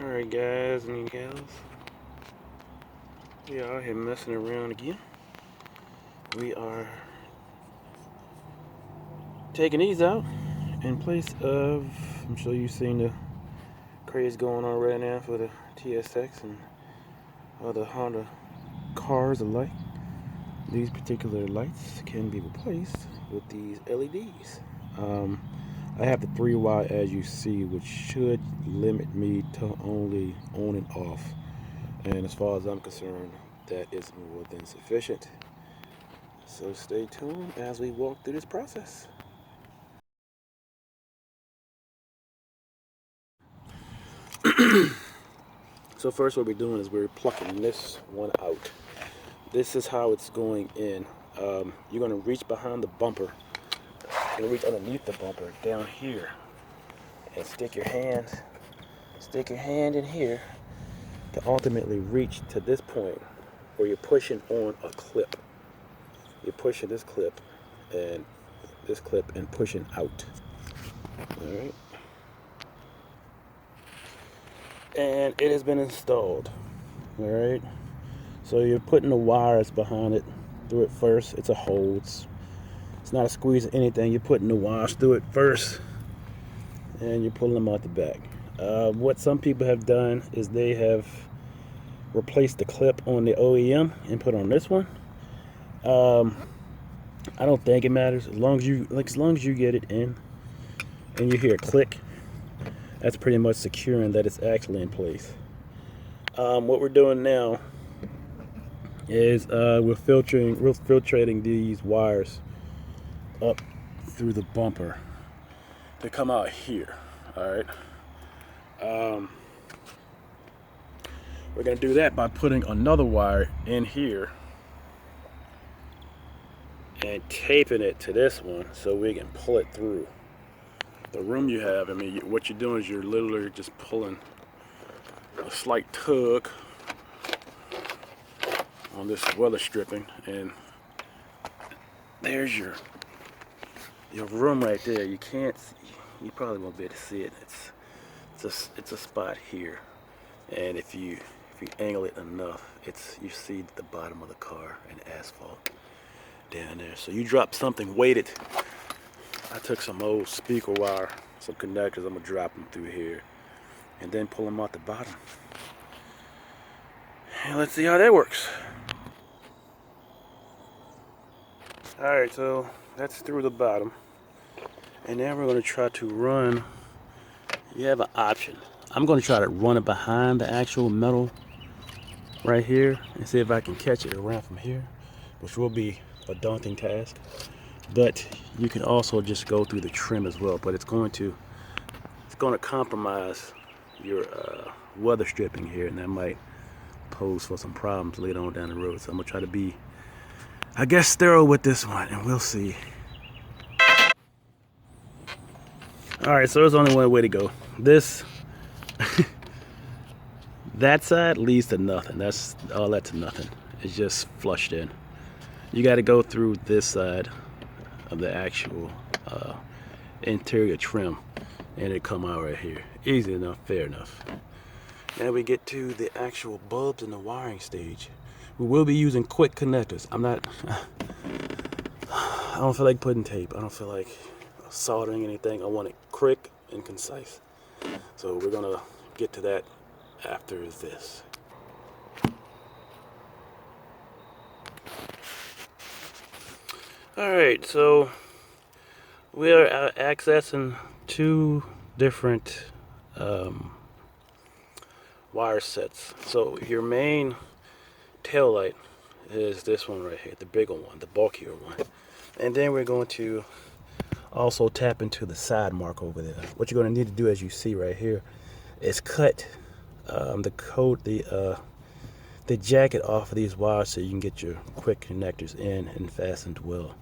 Alright guys and gals, we are out here messing around again. We are taking these out in place of, I'm sure you've seen the craze going on right now for the TSX and other Honda cars alike. These particular lights can be replaced with these LEDs. I have the 3Y as you see, which should limit me to only on and off. And as far as I'm concerned, that is more than sufficient. So stay tuned as we walk through this process. So first what we're doing is we're plucking this one out. This is how it's going in. You're going to reach behind the bumper and reach underneath the bumper down here and stick your hand in here to ultimately reach to this point where you're pushing on a clip. You're pushing this clip and pushing out. All right. And it has been installed. All right. So you're putting the wires behind it through it first. It's a hole. It's not a squeeze or anything. You're putting the wires through it first, and you're pulling them out the back. What some people have done is they have replaced the clip on the OEM and put on this one. I don't think it matters as long as you get it in and you hear a click. That's pretty much securing that it's actually in place. What we're doing now is we're filtrating these wires up through the bumper to come out here. All right. We're gonna do that by putting another wire in here and taping it to this one so we can pull it through. The room you have, I mean, what you're doing is you're literally just pulling a slight tug on this weather stripping, and there's your room right there. You can't see, you probably won't be able to see it. It's a spot here, and if you angle it enough, you see the bottom of the car and asphalt down there. So you drop something weighted. I took some old speaker wire, some connectors. I'm gonna drop them through here and then pull them out the bottom. And let's see how that works. Alright, so that's through the bottom. And now we're gonna try to run. You have an option. I'm gonna try to run it behind the actual metal right here and see if I can catch it around from here, which will be a daunting task. But you can also just go through the trim as well, but it's going to compromise your weather stripping here, and that might pose for some problems later on down the road. So I'm gonna try to be, I guess, thorough with this one, and we'll see. All right, so there's only one way to go. This that side leads to nothing. That's all that to nothing. It's just flushed in. You got to go through this side of the actual interior trim, and it come out right here. Easy enough, fair enough. Now we get to the actual bulbs in the wiring stage. We will be using quick connectors. I don't feel like putting tape. I don't feel like soldering anything. I want it quick and concise. So we're gonna get to that after this. Alright, so we are accessing two different wire sets. So your main tail light is this one right here, the bigger one, the bulkier one. And then we're going to also tap into the side mark over there. What you're going to need to do, as you see right here, is cut the jacket off of these wires so you can get your quick connectors in and fastened well.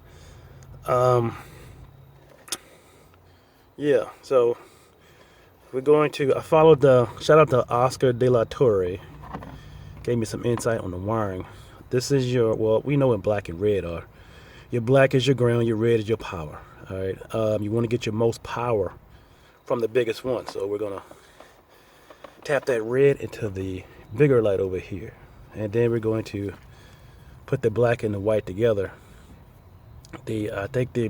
Yeah, so we're going to, I followed shout out to Oscar De La Torre, gave me some insight on the wiring. This is your, well, we know what black and red are. Your black is your ground, your red is your power. All right, you want to get your most power from the biggest one. So we're gonna tap that red into the bigger light over here, and then we're going to put the black and the white together. I think the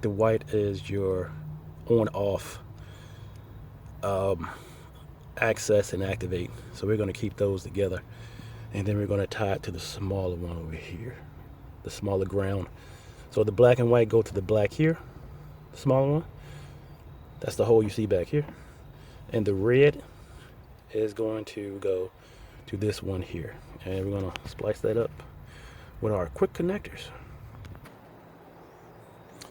white is your on-off access and activate. So we're going to keep those together, and then we're going to tie it to the smaller one over here, the smaller ground. So the black and white go to the black here, the smaller one. That's the hole you see back here, and the red is going to go to this one here, and we're going to splice that up with our quick connectors.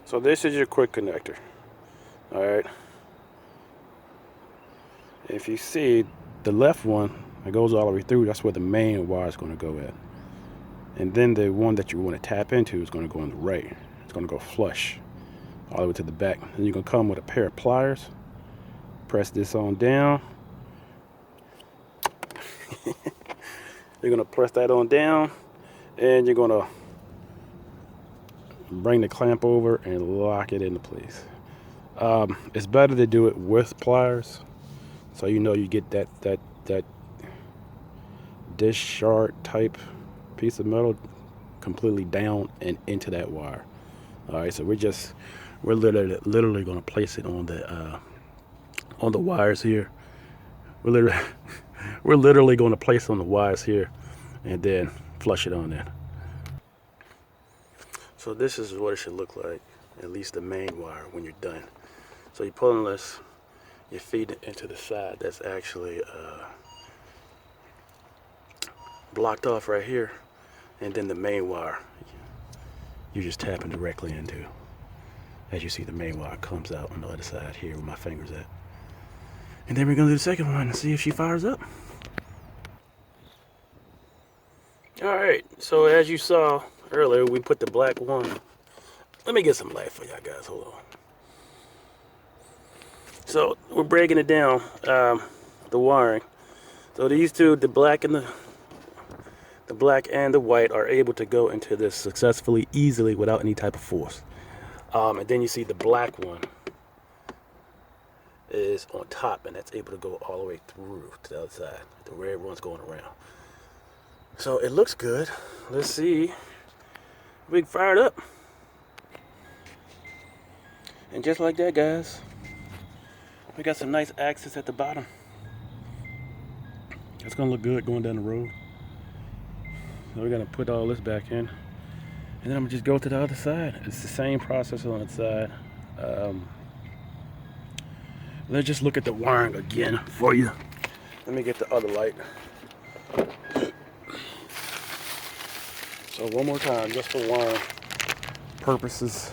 So this is your quick connector. All right. If you see the left one, it goes all the way through. That's where the main wire is going to go at. And then the one that you want to tap into is going to go on the right. It's going to go flush all the way to the back. Then you're going to come with a pair of pliers. Press this on down. You're going to press that on down, and you're going to bring the clamp over and lock it into place. It's better to do it with pliers, so you know you get that dish shard type piece of metal completely down and into that wire. All right, so we're literally going to place it on the wires here. We're literally going to place it on the wires here, and then flush it on there. So this is what it should look like, at least the main wire, when you're done. So you're pulling this, you feed it into the side that's actually blocked off right here, and then the main wire you're just tapping directly into. As you see, the main wire comes out on the other side here where my finger's at. And then we're gonna do the second one and see if she fires up. All right, so as you saw earlier, we put the black one. Let me get some light for y'all guys, hold on. So we're breaking it down, the wiring. So these two, the black and the white, are able to go into this successfully, easily, without any type of force. And then you see the black one is on top, and that's able to go all the way through to the other side. The red one's going around. So it looks good. Let's see if we can fire it up. And just like that, guys, we got some nice axis at the bottom. It's gonna look good going down the road. So we're gonna put all this back in, and then I'm gonna just go to the other side. It's the same process on the side. Let's just look at the wiring again for you. Let me get the other light. So one more time, just for wiring purposes.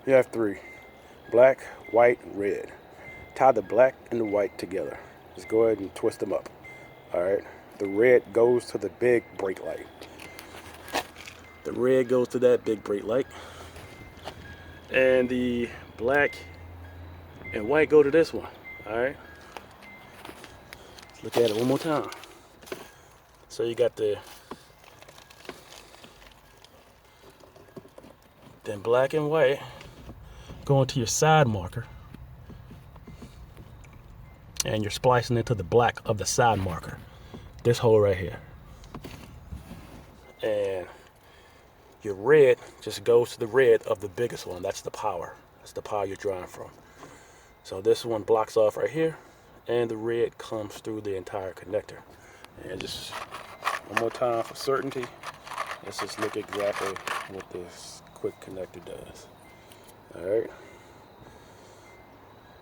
You have three: black, white, red. Tie the black and the white together. Just go ahead and twist them up. All right. The red goes to the big brake light. The red goes to that big brake light. And the black and white go to this one. All right. Let's look at it one more time. So you got then black and white going to your side marker, and you're splicing into the black of the side marker, this hole right here. And your red just goes to the red of the biggest one. That's the power. That's the power you're drawing from. So this one blocks off right here, and the red comes through the entire connector. And just one more time for certainty, let's just look exactly what this quick connector does. All right.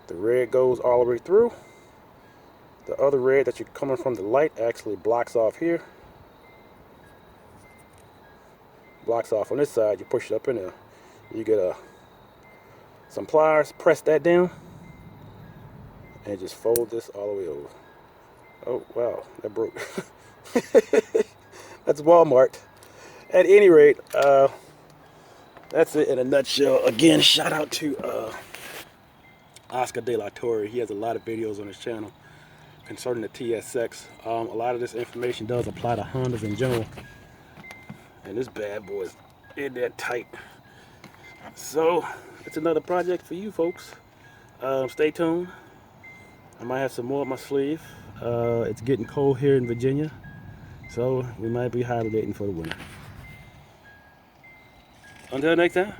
The red goes all the way through. The other red that you're coming from the light actually blocks off here. Blocks off on this side. You push it up in there. You get some pliers, press that down, and just fold this all the way over. Oh, wow, that broke. That's Walmart. At any rate, that's it in a nutshell. Again, shout out to Oscar De La Torre. He has a lot of videos on his channel concerning the TSX. A lot of this information does apply to Hondas in general. And this bad boy is in there tight. So, it's another project for you folks. Stay tuned. I might have some more up my sleeve. It's getting cold here in Virginia, so we might be hibernating for the winter. Until next time.